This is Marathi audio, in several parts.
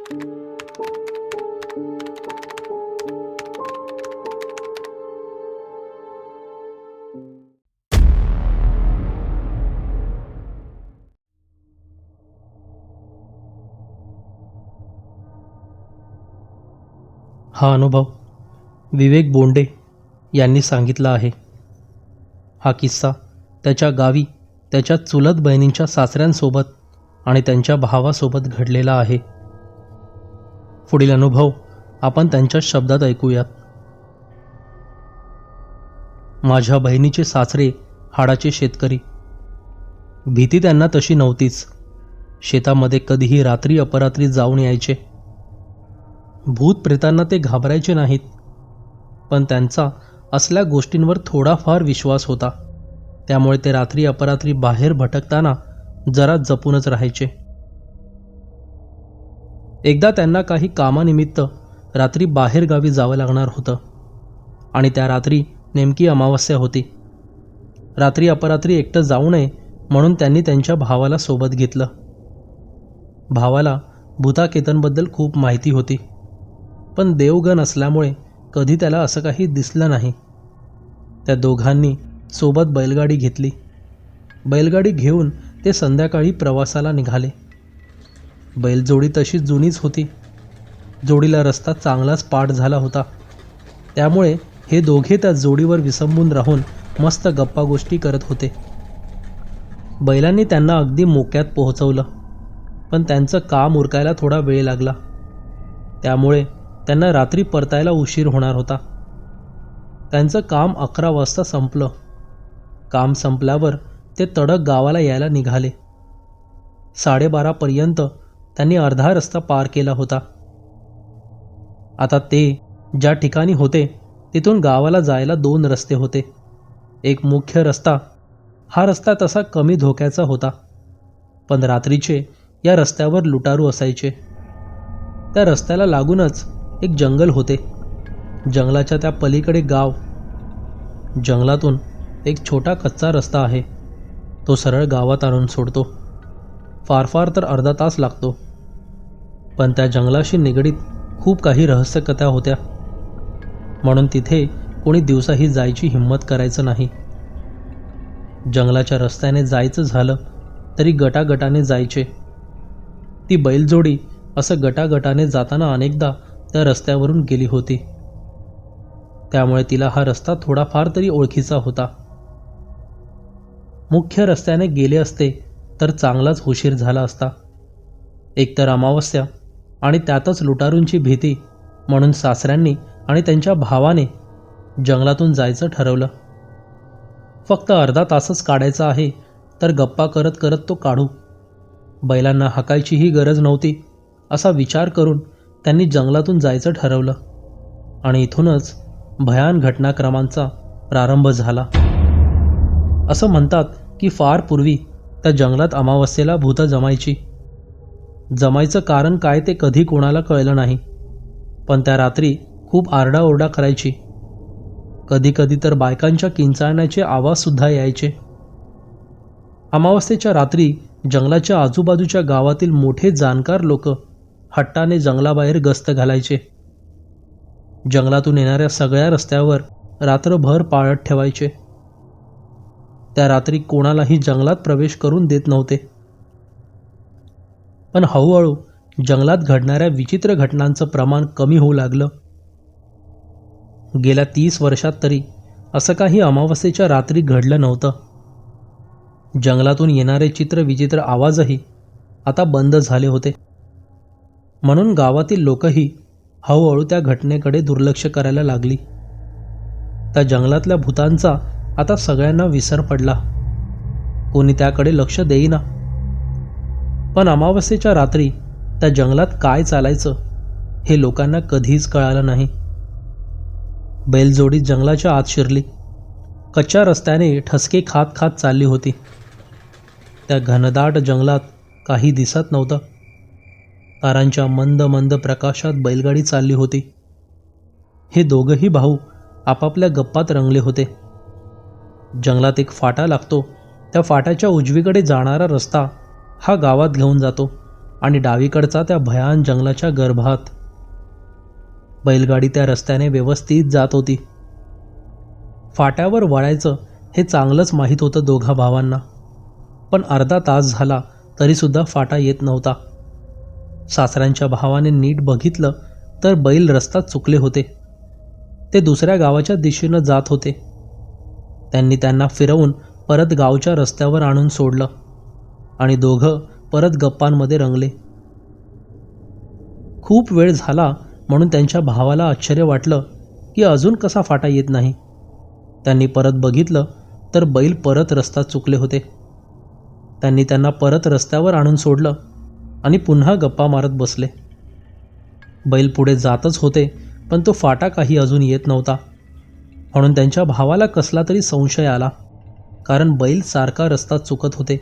हा अनुभव विवेक बोंडे यांनी सांगितला आहे. हा किस्सा त्याच्या गावी त्याच्या चुलत बहिणींच्या सासऱ्यांसोबत आणि त्यांच्या भावासोबत घडलेला आहे. पुढील अनुभव आपण त्यांच्या शब्दात ऐकूयात. माझ्या बहिणीचे सासरे हाडाचे शेतकरी. भीती त्यांना तशी नव्हतीच. शेतामध्ये कधीही रात्री अपरात्री जाऊन यायचे. भूत प्रेतांना ते घाबरायचे नाहीत, पण त्यांचा असल्या गोष्टींवर थोडाफार विश्वास होता. त्यामुळे ते रात्री अपरात्री बाहेर भटकताना जरा जपूनच राहायचे. एकदा त्यांना काही कामानिमित्त रात्री बाहेर गावी जावं लागणार होतं आणि त्या रात्री नेमकी अमावस्या होती. रात्री अपरात्री एकटं जाऊ नये म्हणून त्यांनी त्यांच्या भावाला सोबत घेतलं. भावाला भूताकेतनबद्दल खूप माहिती होती, पण देवगण असल्यामुळे कधी त्याला असं काही दिसलं नाही. त्या दोघांनी सोबत बैलगाडी घेतली. बैलगाडी घेऊन ते संध्याकाळी प्रवासाला निघाले. बैलजोडी तशी जुनीच होती. जोडीला रस्ता चांगलाच पाठ झाला होता. त्यामुळे हे दोघे त्या जोडीवर विसंबून राहून मस्त गप्पा गोष्टी करत होते. बैलांनी त्यांना अगदी मोक्यात पोहोचवलं, पण त्यांचं काम उरकायला थोडा वेळ लागला. त्यामुळे त्यांना रात्री परतायला उशीर होणार होता. त्यांचं काम 11 वाजता संपलं. काम संपल्यावर ते तडक गावाला यायला निघाले. 12:30पर्यंत त्यांनी अर्धा रस्ता पार केला होता. आता ते ज्या ठिकाणी होते तिथून गावाला जायला 2 रस्ते होते. एक मुख्य रस्ता. हा रस्ता तसा कमी धोक्याचा होता, पण रात्रीचे या रस्त्यावर लुटारू असायचे. त्या रस्त्याला लागूनच एक जंगल होते. जंगलाच्या त्या पलीकडे गाव. जंगलातून एक छोटा कच्चा रस्ता आहे. तो सरळ गावात आणून सोडतो. फार फार तर अर्धा तास लागतो. पण त्या जंगलाशी निगडीत खूप काही रहस्यकथा होत्या, म्हणून तिथे कोणी दिवसाही जायची हिंमत करायचं नाही. जंगलाच्या रस्त्याने जायचं झालं तरी गटागटाने जायचे. ती बैलजोडी असं गटागटाने जाताना अनेकदा त्या रस्त्यावरून गेली होती. त्यामुळे तिला हा रस्ता थोडाफार तरी ओळखीचा होता. मुख्य रस्त्याने गेले असते तर चांगलाच उशीर झाला असता. एकतर अमावस्या आणि त्यातच लुटारूंची भीती, म्हणून सासऱ्यांनी आणि त्यांच्या भावाने जंगलातून जायचं ठरवलं. फक्त अर्धा तासच काढायचा आहे तर गप्पा करत करत तो काढू. बैलांना हाकायचीही गरज नव्हती असा विचार करून त्यांनी जंगलातून जायचं ठरवलं आणि इथूनच भयान घटनाक्रमांचा प्रारंभ झाला. असं म्हणतात की फार पूर्वी त्या जंगलात अमावस्येला भूतं जमायची. जमायचं कारण काय ते कधी कोणाला कळलं नाही, पण त्या रात्री खूप आरडाओरडा करायची. कधी कधी तर बायकांच्या किंचाळण्याचे आवाजसुद्धा यायचे. अमावस्येच्या रात्री जंगलाच्या आजूबाजूच्या गावातील मोठे जाणकार लोक हट्टाने जंगलाबाहेर गस्त घालायचे. जंगलातून येणाऱ्या सगळ्या रस्त्यावर रात्रभर पाळत ठेवायचे. त्या रात्री कोणालाही जंगलात प्रवेश करून देत नव्हते. पण हळूहळू जंगलात घडणाऱ्या विचित्र घटनांचं प्रमाण कमी होऊ लागलं. गेल्या 30 वर्षात तरी असं काही अमावस्येच्या रात्री घडलं नव्हतं. जंगलातून येणारे चित्रविचित्र आवाजही आता बंद झाले होते. म्हणून गावातील लोकही हळूहळू त्या घटनेकडे दुर्लक्ष करायला लागली. त्या जंगलातल्या भूतांचा आता सगळ्यांना विसर पडला. कोणी त्याकडे लक्ष देईना. पण अमावस्येच्या रात्री त्या जंगलात काय चालायचं हे लोकांना कधीच कळालं नाही. बैलजोडी जंगलाच्या आत शिरली. कच्च्या रस्त्याने ठसके खात खात चालली होती. त्या घनदाट जंगलात काही दिसत नव्हतं. तारांच्या मंद मंद प्रकाशात बैलगाडी चालली होती. हे दोघंही भाऊ आपापल्या गप्पात रंगले होते. जंगलात एक फाटा लागतो. त्या फाट्याच्या उजवीकडे जाणारा रस्ता हा गावात घेऊन जातो आणि डावीकडचा त्या भयान जंगलाच्या गर्भात. बैलगाडी त्या रस्त्याने व्यवस्थित जात होती. फाट्यावर वळायचं हे चांगलंच माहीत होतं दोघा भावांना, पण अर्धा तास झाला तरीसुद्धा फाटा येत नव्हता. सासऱ्यांच्या भावाने नीट बघितलं तर बैल रस्ता चुकले होते. ते दुसऱ्या गावाच्या दिशेनं जात होते. त्यांनी त्यांना फिरवून परत गावच्या रस्त्यावर आणून सोडलं आणि दोघं परत गप्पांमध्ये रंगले. खूप वेळ झाला म्हणून त्यांच्या भावाला आश्चर्य वाटलं की अजून कसा फाटा येत नाही. त्यांनी परत बघितलं तर बैल परत रस्ता चुकले होते. त्यांनी त्यांना परत रस्त्यावर आणून सोडलं आणि पुन्हा गप्पा मारत बसले. बैल पुढे जातच होते, पण तो फाटा काही अजून येत नव्हता. म्हणून त्यांच्या भावाला कसला तरी संशय आला, कारण बैल सारखा रस्ता चुकत होते.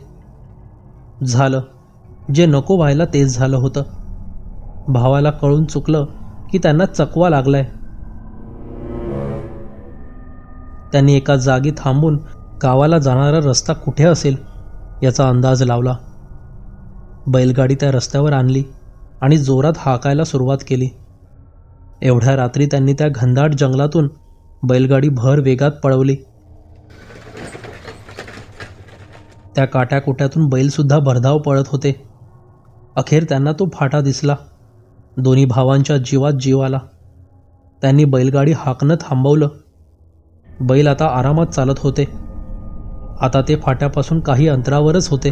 झालं जे नको व्हायला तेच झालं होतं. भावाला कळून चुकलं की त्यांना चकवा लागलाय. त्यांनी एका जागी थांबून गावाला जाणारा रस्ता कुठे असेल याचा अंदाज लावला. बैलगाडी त्या रस्त्यावर आणली आणि जोरात हाकायला सुरुवात केली. एवढ्या रात्री त्यांनी त्या घनदाट जंगलातून बैलगाडी भर वेगात पळवली. त्या काट्याकुट्यातून बैलसुद्धा भरधाव पळत होते. अखेर त्यांना तो फाटा दिसला. दोन्ही भावांच्या जीवात जीव आला. त्यांनी बैलगाडी हाकणं थांबवलं. बैल आता आरामात चालत होते. आता ते फाट्यापासून काही अंतरावरच होते.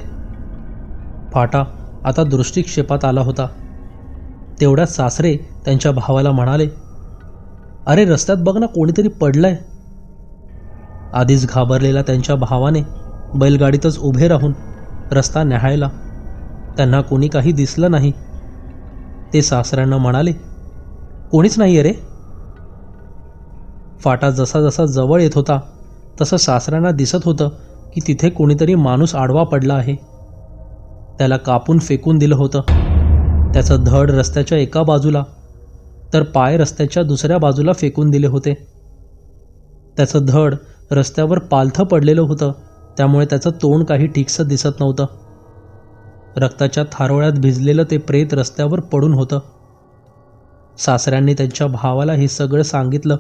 फाटा आता दृष्टिक्षेपात आला होता. तेवढ्यात सासरे त्यांच्या भावाला म्हणाले, अरे रस्त्यात बघ ना, कोणीतरी पडलंय. आधीच घाबरलेल्या त्यांच्या भावाने बैलगाडीतच उभे राहून रस्ता न्याहाळला. त्यांना कोणी काही दिसलं नाही. ते सासऱ्यांना म्हणाले, कोणीच नाही आहे रे. फाटा जसा जसा जवळ येत होता तसं सासऱ्यांना दिसत होतं की तिथे कोणीतरी माणूस आडवा पडला आहे. त्याला कापून फेकून दिलं होतं. त्याचं धड रस्त्याच्या एका बाजूला तर पाय रस्त्याच्या दुसऱ्या बाजूला फेकून दिले होते. त्याचं धड रस्त्यावर पालथं पडलेलं होतं, त्यामुळे त्याचं तोंड काही ठीकसं दिसत नव्हतं. रक्ताच्या थारोळ्यात भिजलेलं ते प्रेत रस्त्यावर पडून होतं. सासऱ्यांनी त्यांच्या भावाला हे सगळं सांगितलं.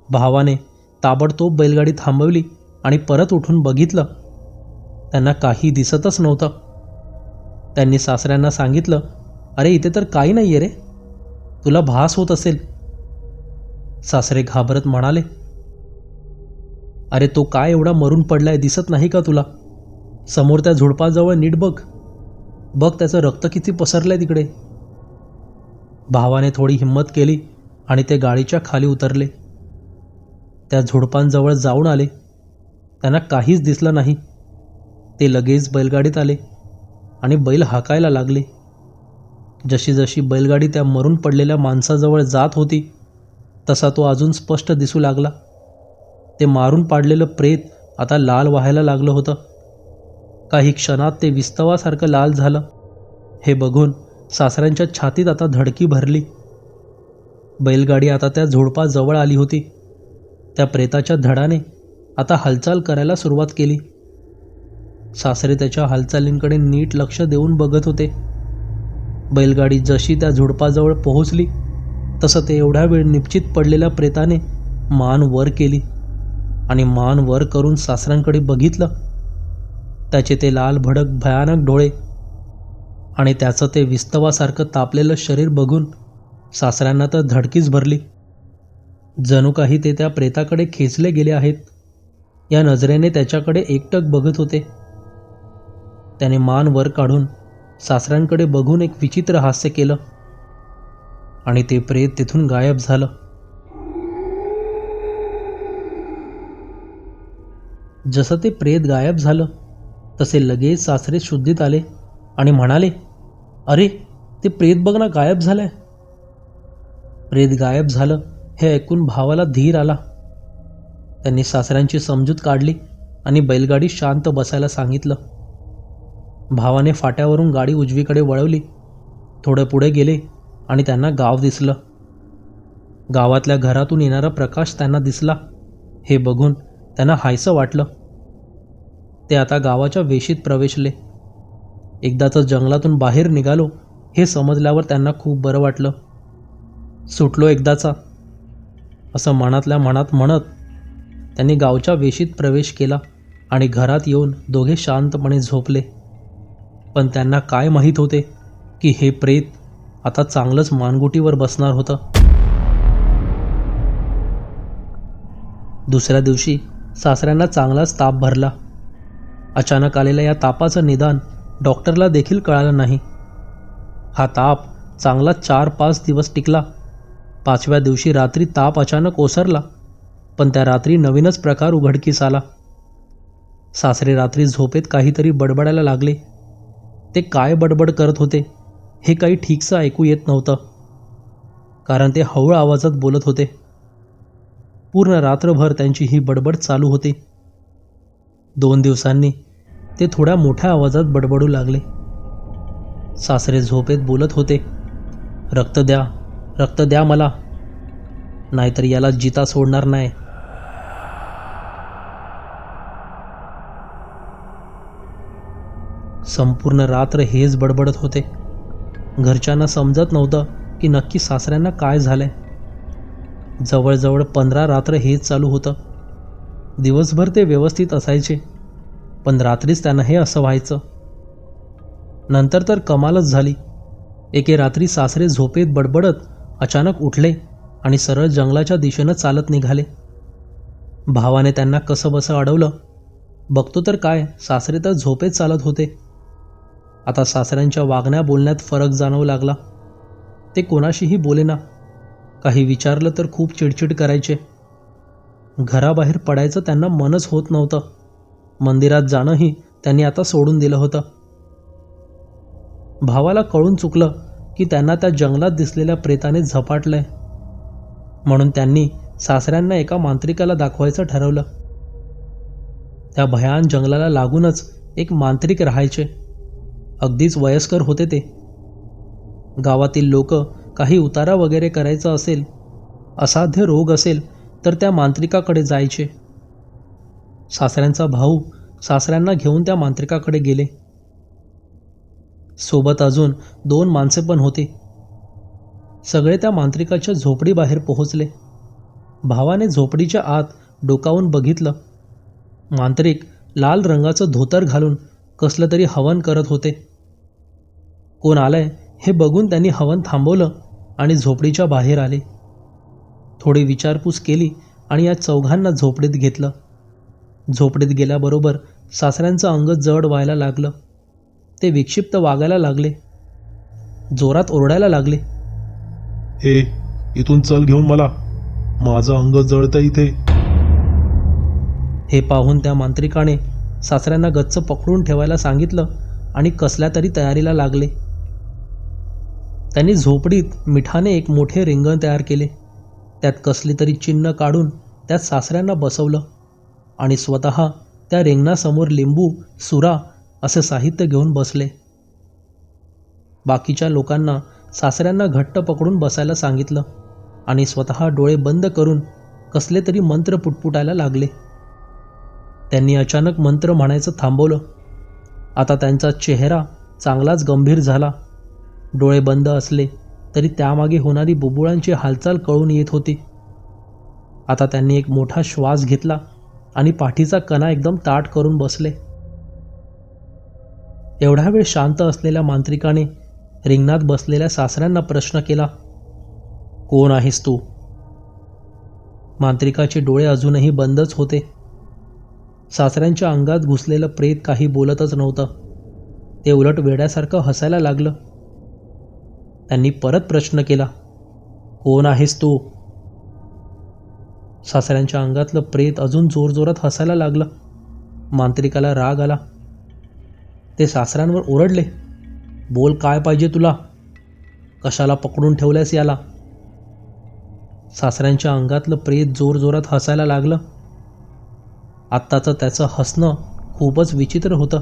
भावाने ताबडतोब बैलगाडी थांबवली आणि परत उठून बघितलं. त्यांना काही दिसतच नव्हतं. त्यांनी सासऱ्यांना सांगितलं, अरे इथे तर काही नाही आहे रे, तुला भास होत असेल. सासरे घाबरत म्हणाले, अरे तो काय एवढा मरून पडलाय, दिसत नाही का तुला? समोर त्या झुडपाजवळ नीट बघ, बघ त्याचं रक्त किती पसरलंय तिकडे. भावाने थोडी हिंमत केली आणि ते गाडीच्या खाली उतरले. त्या झुडपांजवळ जाऊन आले. त्यांना काहीच दिसलं नाही. ते लगेच बैलगाडीत आले आणि बैल हाकायला लागले. जशी जशी बैलगाडी त्या मरून पडलेल्या माणसाजवळ जात होती तसा तो अजून स्पष्ट दिसू लागला. ते मारून पाडलेलं प्रेत आता लाल व्हायला लागलं होतं. काही क्षणात ते विस्तवासारखं लाल झालं. हे बघून सासऱ्यांच्या छातीत आता धडकी भरली. बैलगाडी आता त्या झुडपाजवळ आली होती. त्या प्रेताच्या धडाने आता हालचाल करायला सुरुवात केली. सासरे त्याच्या हालचालींकडे नीट लक्ष देऊन बघत होते. बैलगाडी जशी त्या झुडपाजवळ पोहोचली तसं ते एवढ्या वेळ निपचित पडलेल्या प्रेताने मान वर केली आणि मान वर करून सासऱ्यांकडे बघितलं. त्याचे ते लाल भडक भयानक डोळे आणि त्याचं ते विस्तवासारखं तापलेलं शरीर बघून सासऱ्यांना तर धडकीच भरली. जणू काही ते त्या प्रेताकडे खेचले गेले आहेत या नजरेने त्याच्याकडे एकटक बघत होते. त्याने मान वर काढून सासऱ्यांकडे बघून एक विचित्र हास्य केलं आणि ते प्रेत तिथून गायब झालं. जसं ते प्रेत गायब झालं तसे लगेच सासरे शुद्धीत आले आणि म्हणाले, अरे ते प्रेत बघ ना, गायब झालंय. प्रेत गायब झालं हे ऐकून भावाला धीर आला. त्यांनी सासऱ्यांची समजूत काढली आणि बैलगाडी शांत बसायला सांगितलं. भावाने फाट्यावरून गाडी उजवीकडे वळवली. थोडे पुढे गेले आणि त्यांना गाव दिसलं. गावातल्या घरातून येणारा प्रकाश त्यांना दिसला. हे बघून त्यांना हायसं वाटलं. ते आता गावाच्या वेशीत प्रवेशले. एकदाचं जंगलातून बाहेर निघालो हे समजल्यावर त्यांना खूप बरं वाटलं. सुटलो एकदाचा, असं मनातल्या मनात म्हणत त्यांनी गावच्या वेशीत प्रवेश केला आणि घरात येऊन दोघे शांतपणे झोपले. पण त्यांना काय माहीत होते की हे प्रेत आता चांगलंच मानगुटीवर बसणार होतं. दुसऱ्या दिवशी सासऱ्यांना चांगलाच ताप भरला. अचानक आलेल्या या तापाचं निदान डॉक्टरला देखील कळालं नाही. हा ताप चांगला 4-5 दिवस टिकला. 5व्या दिवशी रात्री ताप अचानक ओसरला, पण त्या रात्री नवीनच प्रकार उघडकीस आला. सासरे रात्री झोपेत काहीतरी बडबडायला लागले. ते काय बडबड करत होते हे काही ठीकसं ऐकू येत नव्हतं, कारण ते हळू आवाजात बोलत होते. पूर्ण रात्रभर त्यांची ही बडबड चालू होती. 2 दिवसांनी ते थोड्या मोठ्या आवाजात बडबडू लागले. सासरे झोपेत बोलत होते, रक्त द्या, रक्त द्या मला, नाहीतर याला जिता सोडणार नाही. संपूर्ण रात्र हेच बडबडत होते. घरच्यांना समजत नव्हतं की नक्की सासऱ्यांना काय झालंय. जवळजवळ 15 रात्र हेच चालू होतं. दिवसभर ते व्यवस्थित असायचे, पण रात्रीच त्यांना हे असं व्हायचं. नंतर तर कमालच झाली. एके रात्री सासरे झोपेत बडबडत अचानक उठले आणि सरळ जंगलाच्या दिशेनं चालत निघाले. भावाने त्यांना कसंबसं अडवलं. बघतो तर काय, सासरे तर झोपेत चालत होते. आता सासऱ्यांच्या वागण्या बोलण्यात फरक जाणवू लागला. ते कोणाशीही बोलेना. काही विचारलं तर खूप चिडचिड करायचे. घराबाहेर पडायचं त्यांना मनच होत नव्हतं. मंदिरात जाणंही त्यांनी आता सोडून दिलं होतं. भावाला कळून चुकलं की त्यांना त्या जंगलात दिसलेल्या प्रेताने झपाटलंय, म्हणून त्यांनी सासऱ्यांना एका मांत्रिकाला दाखवायचं ठरवलं. त्या भयान जंगलाला लागूनच एक मांत्रिक राहायचे. अगदीच वयस्कर होते ते. गावातील लोक काही उतारा वगैरे करायचं असेल, असाध्य रोग असेल तर त्या मांत्रिकाकडे जायचे. सासऱ्यांचा भाऊ सासऱ्यांना घेऊन त्या मांत्रिकाकडे गेले. सोबत अजून 2 माणसे पण होती. सगळे त्या मांत्रिकाच्या झोपडीबाहेर पोहोचले. भावाने झोपडीच्या आत डोकावून बघितलं. मांत्रिक लाल रंगाचं धोतर घालून कसलं तरी हवन करत होते. कोण आलंय हे बघून त्यांनी हवन थांबवलं आणि झोपडीच्या बाहेर आले. थोडी विचारपूस केली आणि या चौघांना झोपडीत घेतलं. झोपडीत गेल्याबरोबर सासऱ्यांचं अंग जड व्हायला लागलं. ते विक्षिप्त वागायला लागले. जोरात ओरडायला लागले, ए, इथून चल घेऊन मला, माझं अंग जळतं इथे. हे पाहून त्या मांत्रिकाने सासऱ्यांना गच्च पकडून ठेवायला सांगितलं आणि कसल्या तरी तयारीला लागले. त्यांनी झोपडीत मिठाने एक मोठे रिंगण तयार केले. त्यात कसली तरी चिन्ह काढून त्यात सासऱ्यांना बसवलं आणि स्वतः त्या रिंगणासमोर लिंबू, सुरा असे साहित्य घेऊन बसले. बाकीच्या लोकांना सासऱ्यांना घट्ट पकडून बसायला सांगितलं आणि स्वतः डोळे बंद करून कसले तरी मंत्र पुटपुटायला लागले. त्यांनी अचानक मंत्र म्हणायचं थांबवलं. आता त्यांचा चेहरा चांगलाच गंभीर झाला. डोळे बंद असले तरी त्यामागे होणारी बुबुळांची हालचाल कळून येत होती. आता त्यांनी एक मोठा श्वास घेतला आणि पाठीचा कणा एकदम ताठ करून बसले. एवढा वेळ शांत असलेल्या मांत्रिकाने रिंगणात बसलेल्या सासऱ्यांना प्रश्न केला, कोण आहेस तू? मांत्रिकाचे डोळे अजूनही बंदच होते. सासऱ्यांच्या अंगात घुसलेलं प्रेत काही बोलतच नव्हतं. ते उलट वेड्यासारखं हसायला लागलं. त्यांनी परत प्रश्न केला, कोण आहेस तू? सासऱ्यांच्या अंगातलं प्रेत अजून जोरजोरात हसायला लागलं. मांत्रिकाला राग आला. ते सासऱ्यांवर ओरडले, बोल, काय पाहिजे तुला? कशाला पकडून ठेवल्यास याला? सासऱ्यांच्या अंगातलं प्रेत जोरजोरात हसायला लागलं. आत्ताचं त्याचं हसणं खूपच विचित्र होतं.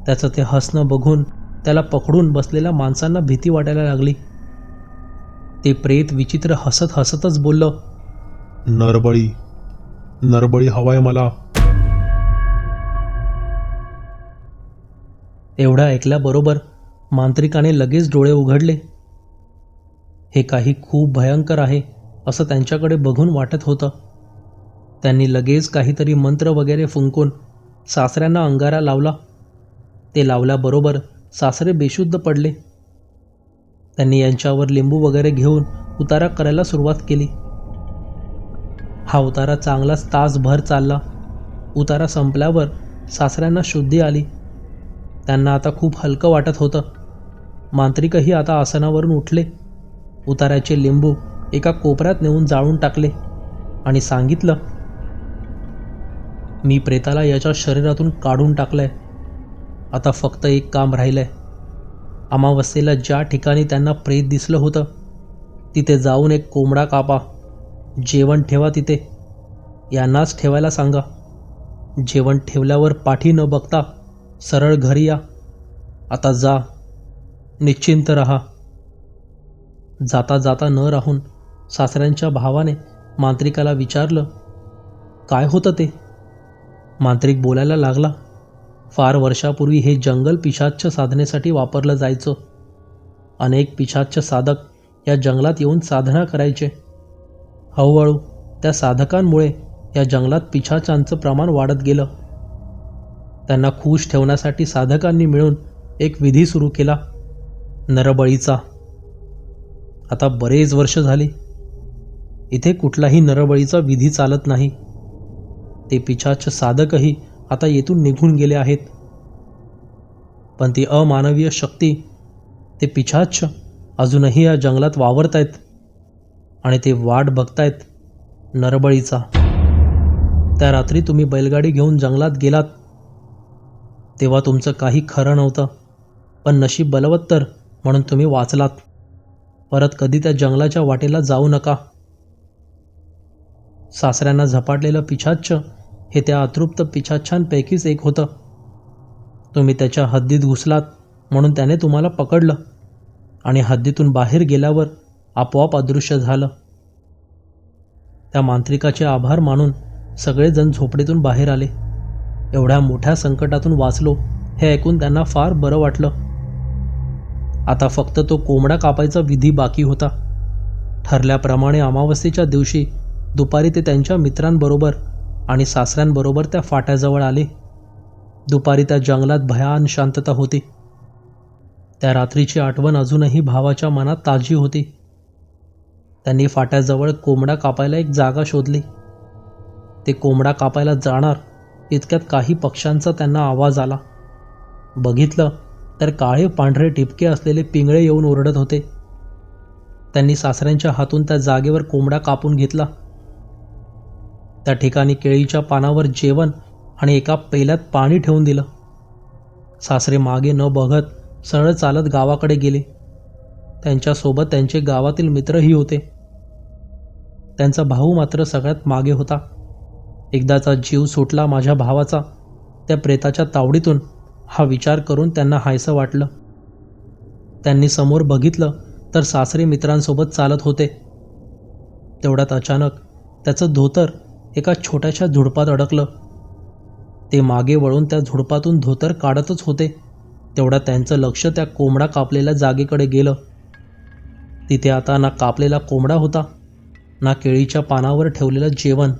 त्याचं ते हसणं बघून त्याला पकडून बसलेल्या माणसांना भीती वाटायला लागली. ते प्रेत विचित्र हसत हसतच बोललं, नरबळी, नरबळी हवाय मला. एवढं ऐकल्याबरोबर मांत्रिकाने लगेच डोळे उघडले. हे काही खूप भयंकर आहे असं त्यांच्याकडे बघून वाटत होतं. त्यांनी लगेच काहीतरी मंत्र वगैरे फुंकून सासऱ्यांना अंगारा लावला. ते लावल्याबरोबर सासरे बेशुद्ध पडले. त्यांनी यांच्यावर लिंबू वगैरे घेऊन उतारा करायला सुरुवात केली. हा उतारा चांगलाच तासभर चालला. उतारा संपल्यावर सासऱ्यांना शुद्धी आली. त्यांना आता खूप हलकं वाटत होतं. मांत्रिकही आता आसनावरून उठले. उतार्याचे लिंबू एका कोपऱ्यात नेऊन जाळून टाकले आणि सांगितलं, मी प्रेताला याच्या शरीरातून काढून टाकलंय. आता फक्त एक काम राहिलंय. अमावस्येला ज्या ठिकाणी त्यांना प्रेत दिसलं होतं तिथे जाऊन एक कोंबडा कापा. जेवण ठेवा तिथे. यांनाच ठेवायला सांगा. जेवण ठेवल्यावर पाठी न बघता सरळ घरी या. आता जा. निश्चिंत रहा. जाता जाता न राहून सासऱ्यांच्या भावाने मांत्रिकाला विचारलं, काय होतं ते? मांत्रिक बोलायला लागला, फार वर्षापूर्वी हे जंगल पिशाच्च साधनेसाठी वापरलं जायचं. अनेक पिशाच्च साधक या जंगलात येऊन साधना करायचे. हळूहळू त्या साधकांमुळे या जंगलात पिशाचांचं प्रमाण वाढत गेलं. त्यांना खुश ठेवण्यासाठी साधकांनी मिळून एक विधी सुरू केला, नरबळीचा. आता बरेच वर्ष झाली इथे कुठलाही नरबळीचा विधी चालत नाही. ते पिशाच साधकही आता येथून निघून गेले आहेत. पण ती अमानवीय शक्ती, ते पिशाच अजूनही या जंगलात वावरतायत आणि ते वाट बघतायत नरबळीचा. त्या रात्री तुम्ही बैलगाडी घेऊन जंगलात गेलात तेव्हा तुमचं काही खरं नव्हतं, पण नशीब बलवत्तर म्हणून तुम्ही वाचलात. परत कधी त्या जंगलाच्या वाटेला जाऊ नका. सासऱ्यांना झपाटलेलं पिशाच्च हे त्या अतृप्त पिशाच्चांपैकीच एक होतं. तुम्ही त्याच्या हद्दीत घुसलात म्हणून त्याने तुम्हाला पकडलं आणि हद्दीतून बाहेर गेल्यावर आपोआप अदृश्य झालं. त्या मांत्रिकाचे आभार मानून सगळेजण झोपडीतून बाहेर आले. एवढ्या मोठ्या संकटातून वाचलो हे ऐकून त्यांना फार बरं वाटलं. आता फक्त तो कोंबडा कापायचा विधी बाकी होता. ठरल्याप्रमाणे अमावस्येच्या दिवशी दुपारी ते त्यांच्या मित्रांबरोबर आणि सासऱ्यांबरोबर त्या फाट्याजवळ आले. दुपारी त्या जंगलात भयान शांतता होती. त्या रात्रीची आठवण अजूनही भावाच्या मनात ताजी होती. त्यांनी फाट्याजवळ कोंबडा कापायला एक जागा शोधली. ते कोंबडा कापायला जाणार इतक्यात काही पक्ष्यांचा त्यांना आवाज आला. बघितलं तर काळे पांढरे टिपके असलेले पिंगळे येऊन ओरडत होते. त्यांनी सासऱ्यांच्या हातून त्या जागेवर कोंबडा कापून घेतला. त्या ठिकाणी केळीच्या पानावर जेवण आणि एका पेल्यात पाणी ठेवून दिलं. सासरे मागे न बघत सरळ चालत गावाकडे गेले. त्यांच्यासोबत त्यांचे गावातील मित्रही होते. त्यांचा भाऊ मात्र सगळ्यात मागे होता. एकदाचा जीव सुटला माझ्या भावाचा त्या प्रेताच्या तावडीतून, हा विचार करून त्यांना हायसं वाटलं. त्यांनी समोर बघितलं तर सासरे मित्रांसोबत चालत होते. तेवढ्यात अचानक त्याचं धोतर एका छोट्याशा झुडपात अडकलं. ते मागे वळून त्या झुडपातून धोतर काढतच होते. तेवढ्यात त्यांचं लक्ष त्या कोंबडा कापलेल्या जागेकडे गेलं. तिथे आता ना कापलेला कोंबडा होता, ना केळीच्या पानावर ठेवलेलं जेवण.